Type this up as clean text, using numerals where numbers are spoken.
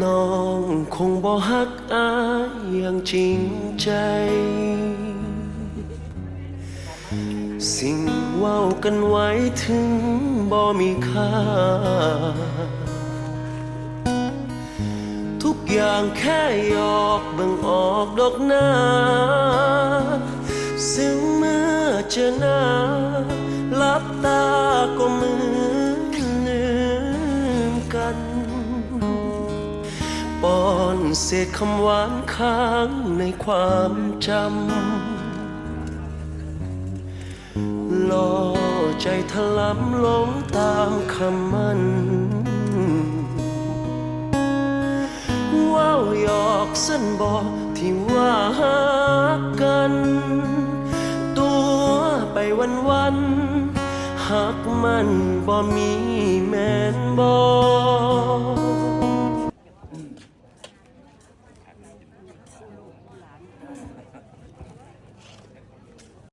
น้องคงบ่ฮักอายอย่างจริงใจสิ่งเว้ากันไว้ถึงบ่มีค่าทุกอย่างแค่หยอกเบิ่งออกดอกหน้าซึ่งเมื่อเจอหน้าลับตาก็เหมือนลืมกันป้อนเศษคำหวานค้างในความจำล่อใจถลำลงตามคำมันว้าวหยอกสั้นบอกที่ว่าหักกันตัวไปวันหักมันบ่มีแม่นบ่